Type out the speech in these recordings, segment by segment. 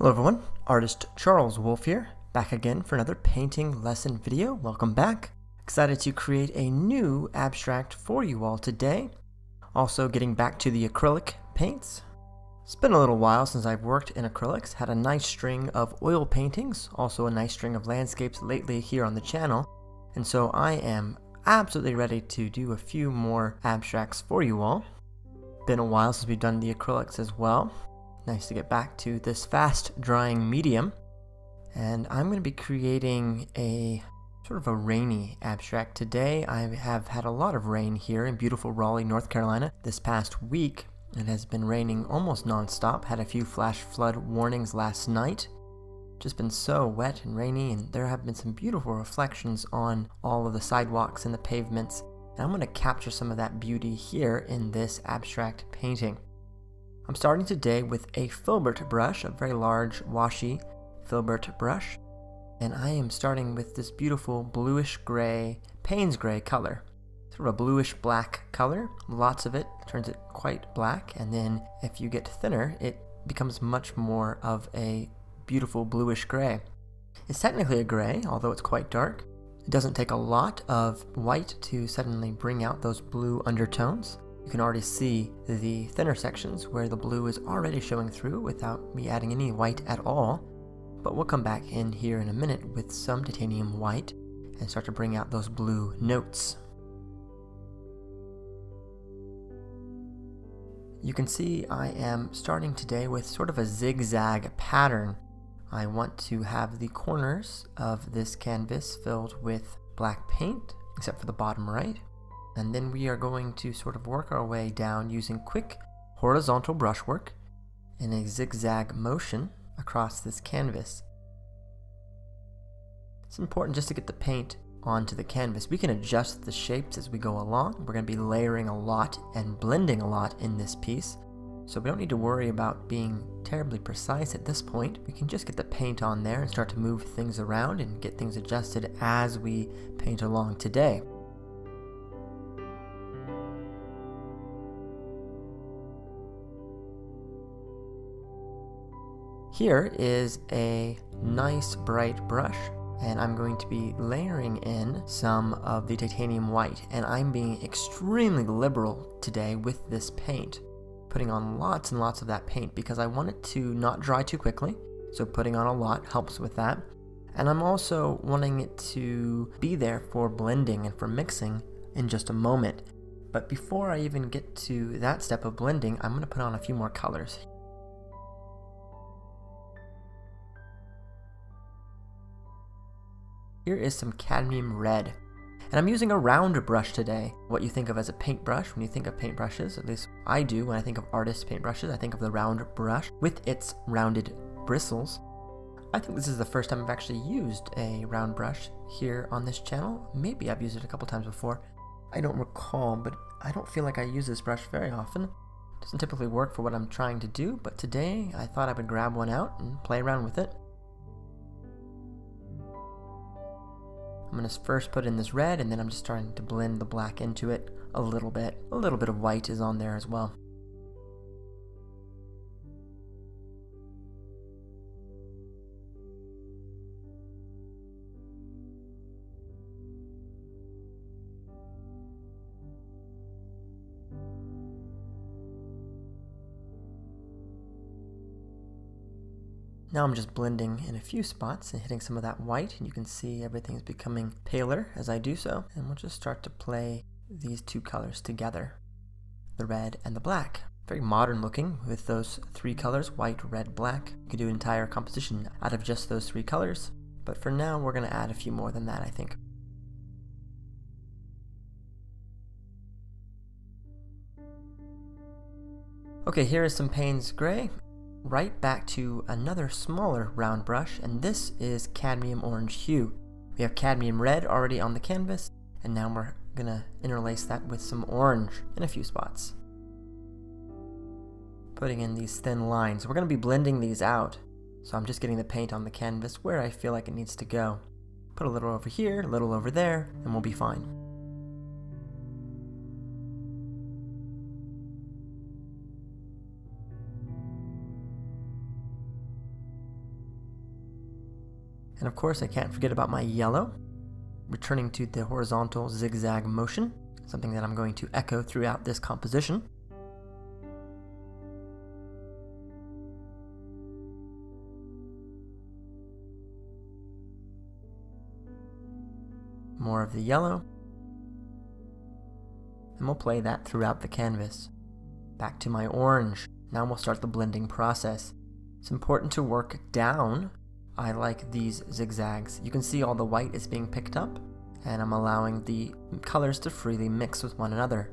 Hello everyone, artist Charles Wolf here, back again for another painting lesson video. Welcome back. Excited to create a new abstract for you all today. Also getting back to the acrylic paints. It's been a little while since I've worked in acrylics, had a nice string of oil paintings, also a nice string of landscapes lately here on the channel, and so I am absolutely ready to do a few more abstracts for you all. Been a while since we've done the acrylics as well. Nice to get back to this fast drying medium, and I'm going to be creating a sort of a rainy abstract today. I have had a lot of rain here in beautiful Raleigh, North Carolina this past week. It has been raining almost non-stop. Had a few flash flood warnings last night. Just been so wet and rainy, and there have been some beautiful reflections on all of the sidewalks and the pavements, and I'm going to capture some of that beauty here in this abstract painting. I'm starting today with a filbert brush, a very large washy filbert brush, and I am starting with this beautiful bluish gray, Payne's gray color. Sort of a bluish black color, lots of it, turns it quite black, and then if you get thinner it becomes much more of a beautiful bluish gray. It's technically a gray, although it's quite dark. It doesn't take a lot of white to suddenly bring out those blue undertones. You can already see the thinner sections where the blue is already showing through without me adding any white at all. But we'll come back in here in a minute with some titanium white and start to bring out those blue notes. You can see I am starting today with sort of a zigzag pattern. I want to have the corners of this canvas filled with black paint, except for the bottom right. And then we are going to sort of work our way down using quick horizontal brushwork in a zigzag motion across this canvas. It's important just to get the paint onto the canvas. We can adjust the shapes as we go along. We're going to be layering a lot and blending a lot in this piece, so we don't need to worry about being terribly precise at this point. We can just get the paint on there and start to move things around and get things adjusted as we paint along today. Here is a nice bright brush, and I'm going to be layering in some of the titanium white, and I'm being extremely liberal today with this paint, putting on lots and lots of that paint because I want it to not dry too quickly, so putting on a lot helps with that. And I'm also wanting it to be there for blending and for mixing in just a moment. But before I even get to that step of blending, I'm going to put on a few more colors. Here is some cadmium red, and I'm using a round brush today. What you think of as a paintbrush when you think of paintbrushes, at least I do when I think of artist paintbrushes, I think of the round brush with its rounded bristles. I think this is the first time I've actually used a round brush here on this channel. Maybe I've used it a couple times before. I don't recall, but I don't feel like I use this brush very often. It doesn't typically work for what I'm trying to do, but today I thought I would grab one out and play around with it. I'm going to first put in this red, and then I'm just starting to blend the black into it a little bit. A little bit of white is on there as well. Now I'm just blending in a few spots and hitting some of that white, and you can see everything is becoming paler as I do so. And we'll just start to play these two colors together, the red and the black. Very modern looking with those three colors, white, red, black. You could do an entire composition out of just those three colors, but for now we're going to add a few more than that, I think. Okay, here is some Payne's gray. Right back to another smaller round brush, and this is cadmium orange hue. We have cadmium red already on the canvas, and now we're gonna interlace that with some orange in a few spots. Putting in these thin lines. We're gonna be blending these out, so I'm just getting the paint on the canvas where I feel like it needs to go. Put a little over here, a little over there, and we'll be fine. And of course, I can't forget about my yellow, returning to the horizontal zigzag motion, something that I'm going to echo throughout this composition. More of the yellow, and we'll play that throughout the canvas. Back to my orange. Now we'll start the blending process. It's important to work down. I like these zigzags. You can see all the white is being picked up, and I'm allowing the colors to freely mix with one another.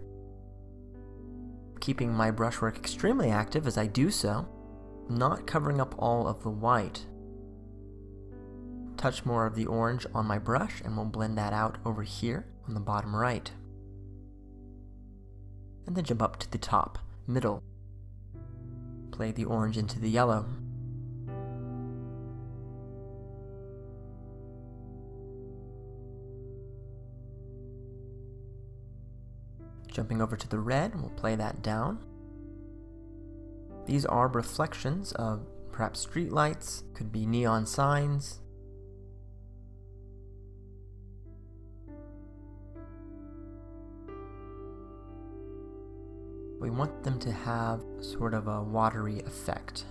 Keeping my brushwork extremely active as I do so, not covering up all of the white. Touch more of the orange on my brush, and we'll blend that out over here on the bottom right. And then jump up to the top, middle. Play the orange into the yellow. Jumping over to the red, we'll play that down. These are reflections of perhaps street lights, could be neon signs. We want them to have sort of a watery effect.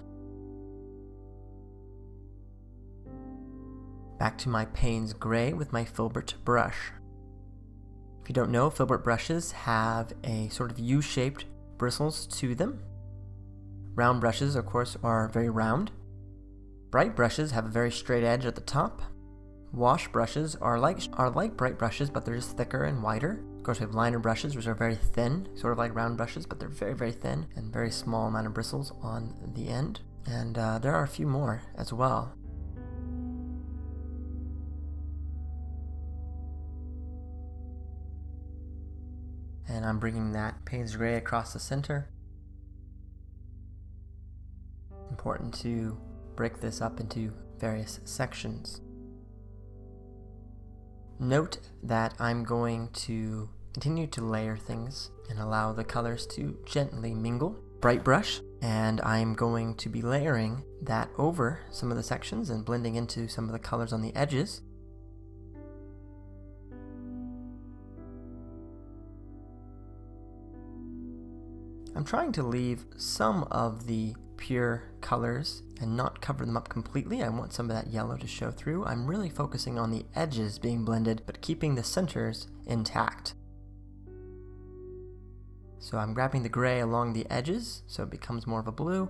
Back to my PAYNE'S gray with my filbert brush. If you don't know, filbert brushes have a sort of U-shaped bristles to them. Round brushes, of course, are very round. Bright brushes have a very straight edge at the top. Wash brushes are like bright brushes, but they're just thicker and wider. Of course, we have liner brushes, which are very thin, sort of like round brushes, but they're very, very thin and very small amount of bristles on the end. And there are a few more as well. And I'm bringing that PAYNE'S gray across the center. Important to break this up into various sections. Note that I'm going to continue to layer things and allow the colors to gently mingle. Bright brush, and I'm going to be layering that over some of the sections and blending into some of the colors on the edges. I'm trying to leave some of the pure colors and not cover them up completely. I want some of that yellow to show through. I'm really focusing on the edges being blended, but keeping the centers intact. So I'm grabbing the gray along the edges, so it becomes more of a blue.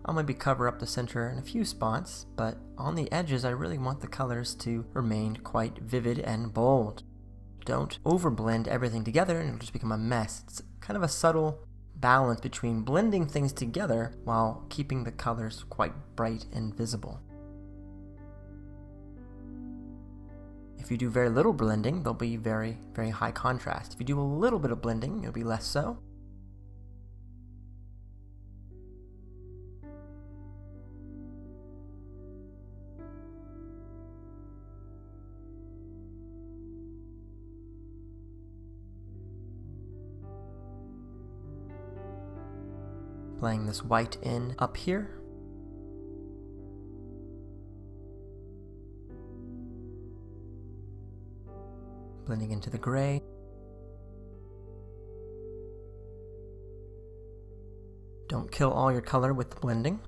I'll maybe cover up the center in a few spots, but on the edges I really want the colors to remain quite vivid and bold. Don't overblend everything together and it'll just become a mess. It's kind of a subtle balance between blending things together while keeping the colors quite bright and visible. If you do very little blending, they'll be very, very high contrast. If you do a little bit of blending, it'll be less so. Playing this white in up here. Blending into the gray. Don't kill all your color with the blending,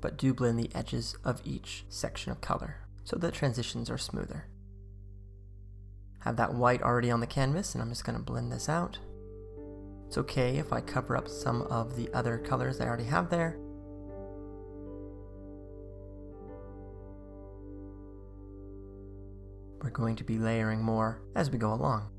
but do blend the edges of each section of color so the transitions are smoother. Have that white already on the canvas, and I'm just going to blend this out. It's okay if I cover up some of the other colors I already have there. We're going to be layering more as we go along.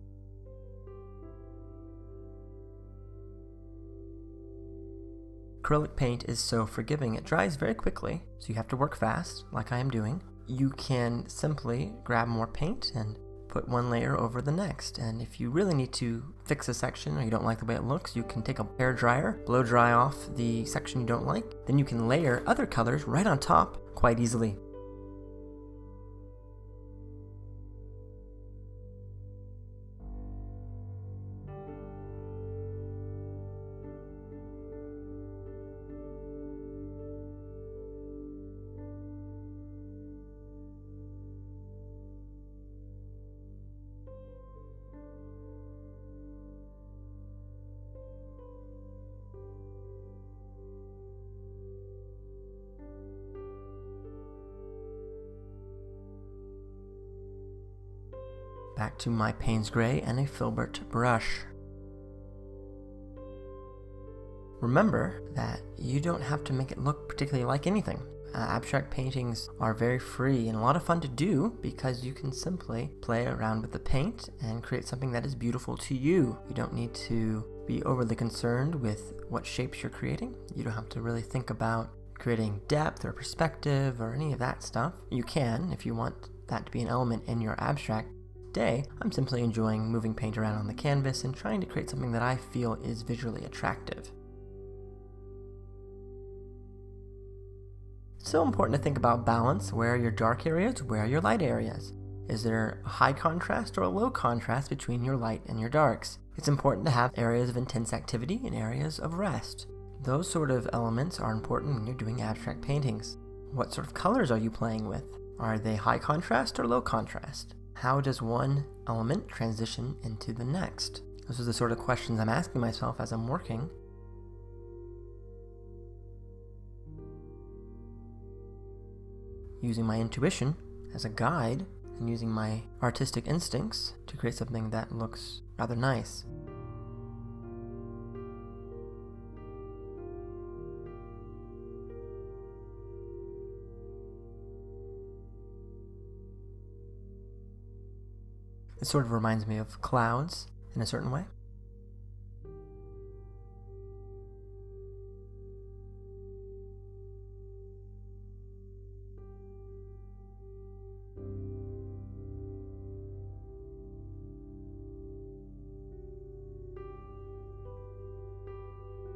Acrylic paint is so forgiving. It dries very quickly, so you have to work fast, like I am doing. You can simply grab more paint and put one layer over the next, and if you really need to fix a section or you don't like the way it looks, you can take a hair dryer, blow dry off the section you don't like, then you can layer other colors right on top quite easily. back to my Payne's Gray and a Filbert brush. Remember that you don't have to make it look particularly like anything. Abstract paintings are very free and a lot of fun to do because you can simply play around with the paint and create something that is beautiful to you. You don't need to be overly concerned with what shapes you're creating. You don't have to really think about creating depth or perspective or any of that stuff. You can if you want that to be an element in your abstract. Today, I'm simply enjoying moving paint around on the canvas and trying to create something that I feel is visually attractive. It's so important to think about balance. Where are your dark areas? Where are your light areas? Is there a high contrast or a low contrast between your light and your darks? It's important to have areas of intense activity and areas of rest. Those sort of elements are important when you're doing abstract paintings. What sort of colors are you playing with? Are they high contrast or low contrast? How does one element transition into the next? Those are the sort of questions I'm asking myself as I'm working. Using my intuition as a guide and using my artistic instincts to create something that looks rather nice. It sort of reminds me of clouds in a certain way.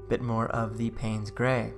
Bit more of the Payne's Gray.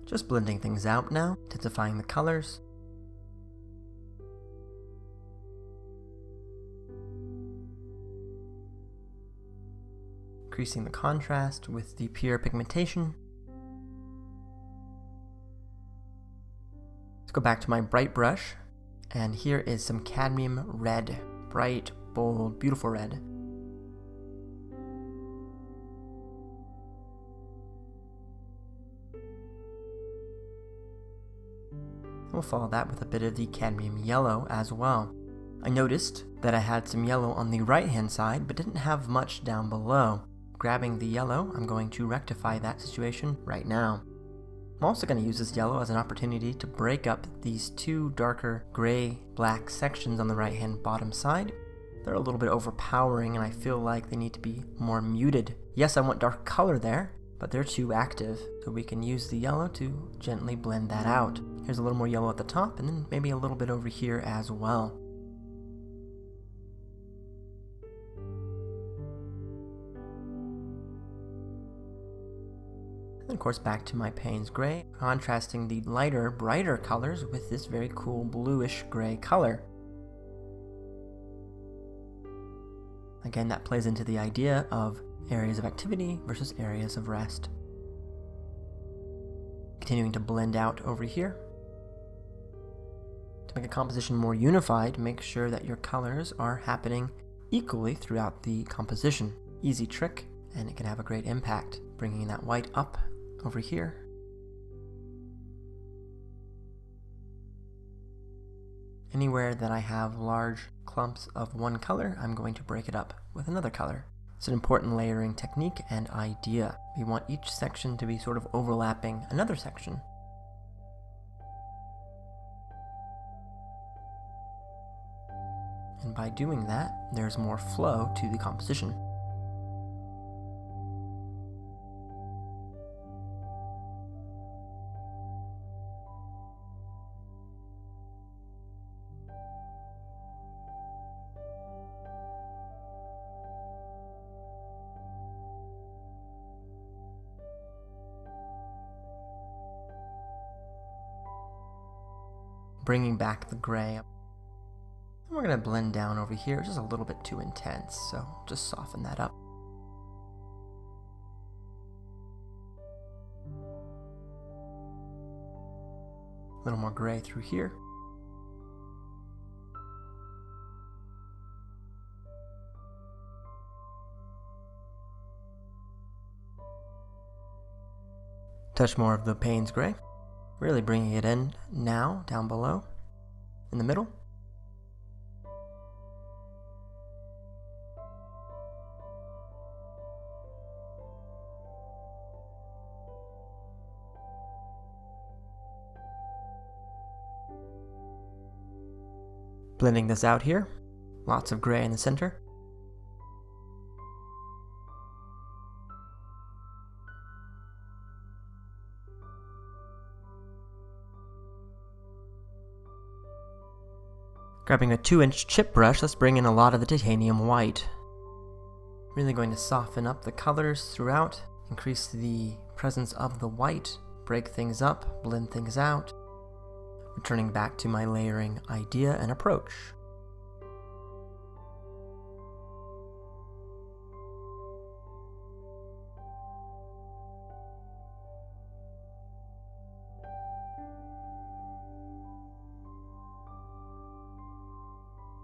Just blending things out now, intensifying the colors. Increasing the contrast with the pure pigmentation. Let's go back to my bright brush, and here is some cadmium red. Bright, bold, beautiful red. We'll follow that with a bit of the cadmium yellow as well. I noticed that I had some yellow on the right hand side but didn't have much down below. Grabbing the yellow, I'm going to rectify that situation right now. I'm also going to use this yellow as an opportunity to break up these two darker gray-black sections on the right hand bottom side. They're a little bit overpowering and I feel like they need to be more muted. Yes, I want dark color there, but they're too active, so we can use the yellow to gently blend that out. Here's a little more yellow at the top, and then maybe a little bit over here as well. And of course back to my Payne's Gray, contrasting the lighter, brighter colors with this very cool bluish gray color. Again, that plays into the idea of areas of activity versus areas of rest. Continuing to blend out over here. To make a composition more unified, make sure that your colors are happening equally throughout the composition. Easy trick, and it can have a great impact. Bringing that white up over here. Anywhere that I have large clumps of one color, I'm going to break it up with another color. It's an important layering technique and idea. We want each section to be sort of overlapping another section. And by doing that, there's more flow to the composition. Bringing back the gray. I'm We're going to blend down over here, just a little bit too intense, so just soften that up. A little more gray through here. Touch more of the PAYNE'S gray, really bringing it in now, down below, in the middle. Blending this out here, lots of gray in the center. Grabbing a 2-inch chip brush, let's bring in a lot of the titanium white. Really going to soften up the colors throughout, increase the presence of the white, break things up, blend things out. Returning back to my layering idea and approach.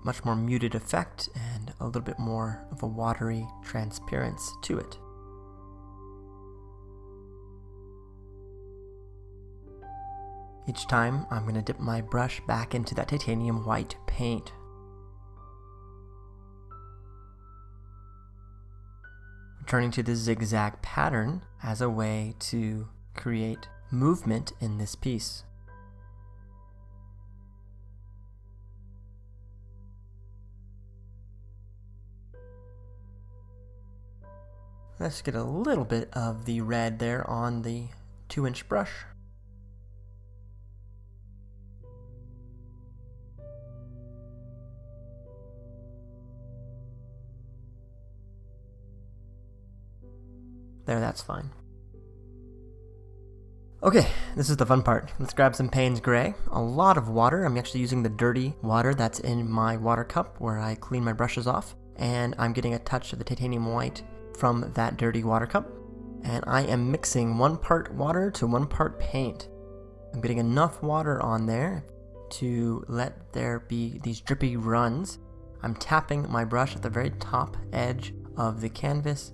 Much more muted effect and a little bit more of a watery transparency to it. Each time, I'm going to dip my brush back into that titanium white paint. Returning to the zigzag pattern as a way to create movement in this piece. Let's get a little bit of the red there on the 2-inch brush. There, that's fine. Okay, this is the fun part. Let's grab some PAYNE'S gray, a lot of water. I'm actually using the dirty water that's in my water cup where I clean my brushes off, and I'm getting a touch of the titanium white from that dirty water cup, and I am mixing 1 part water to 1 part paint. I'm getting enough water on there to let there be these drippy runs. I'm tapping my brush at the very top edge of the canvas.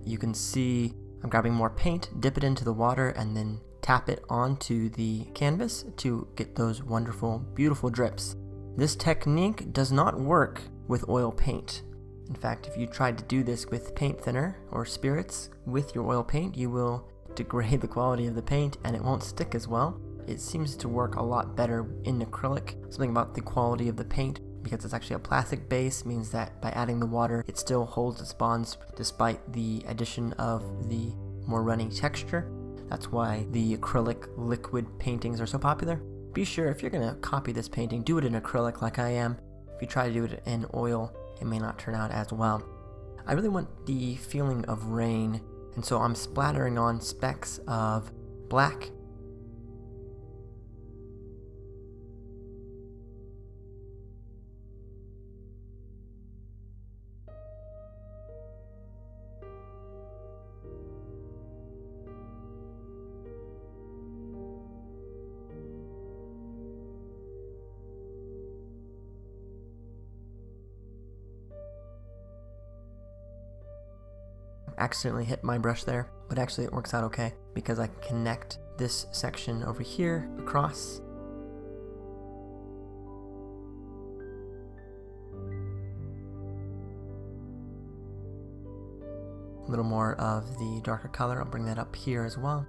You can see I'm grabbing more paint, dip it into the water, and then tap it onto the canvas to get those wonderful, beautiful drips. This technique does not work with oil paint. In fact, if you tried to do this with paint thinner or spirits with your oil paint, you will degrade the quality of the paint and it won't stick as well. It seems to work a lot better in acrylic. Something about the quality of the paint, because it's actually a plastic base, means that by adding the water, it still holds its bonds despite the addition of the more runny texture. That's why the acrylic liquid paintings are so popular. Be sure, if you're going to copy this painting, do it in acrylic like I am. If you try to do it in oil, it may not turn out as well. I really want the feeling of rain, and so I'm splattering on specks of black. Accidentally hit my brush there, but actually it works out okay because I can connect this section over here across. A little more of the darker color, I'll bring that up here as well.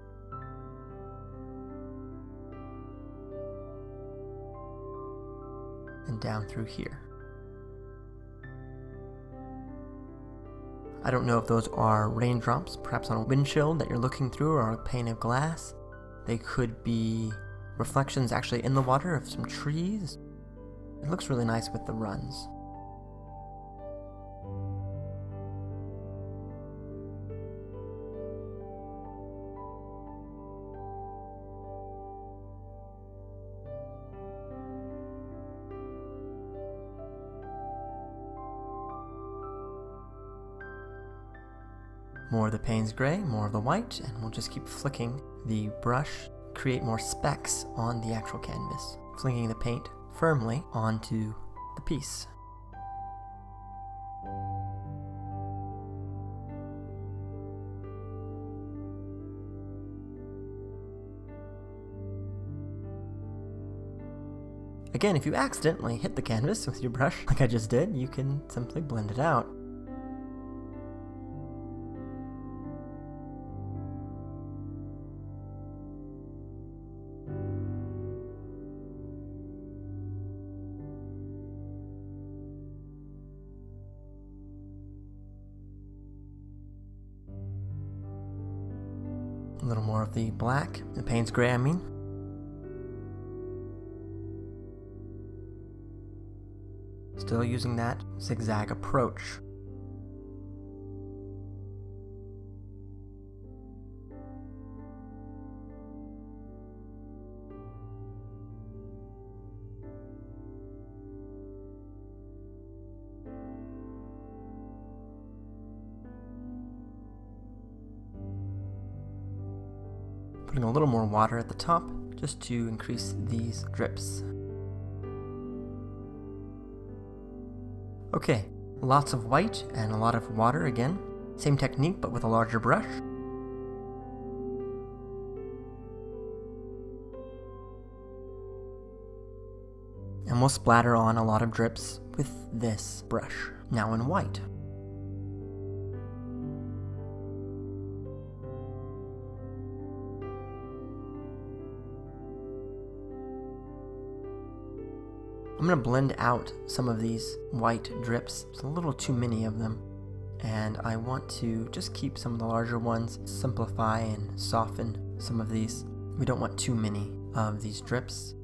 And down through here. I don't know if those are raindrops, perhaps on a windshield that you're looking through or a pane of glass. They could be reflections actually in the water of some trees. It looks really nice with the runs. More of the Payne's gray, more of the white, and we'll just keep flicking the brush, create more specks on the actual canvas, flinging the paint firmly onto the piece. Again, if you accidentally hit the canvas with your brush, like I just did, you can simply blend it out. A little more of the black, the Payne's gray, I mean. Still using that zigzag approach. Putting a little more water at the top just to increase these drips. Okay, lots of white and a lot of water again. Same technique but with a larger brush. And we'll splatter on a lot of drips with this brush, now in white. I'm going to blend out some of these white drips. There's a little too many of them, and I want to just keep some of the larger ones, simplify and soften some of these. We don't want too many of these drips.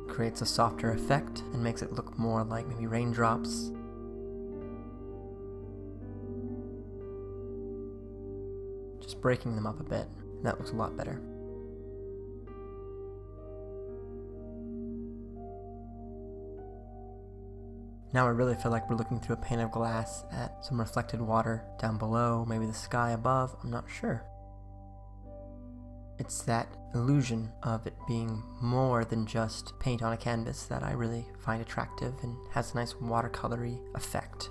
Creates a softer effect and makes it look more like maybe raindrops. Breaking them up a bit. That looks a lot better. Now I really feel like we're looking through a pane of glass at some reflected water down below, maybe the sky above, I'm not sure. It's that illusion of it being more than just paint on a canvas that I really find attractive and has a nice watercolory effect.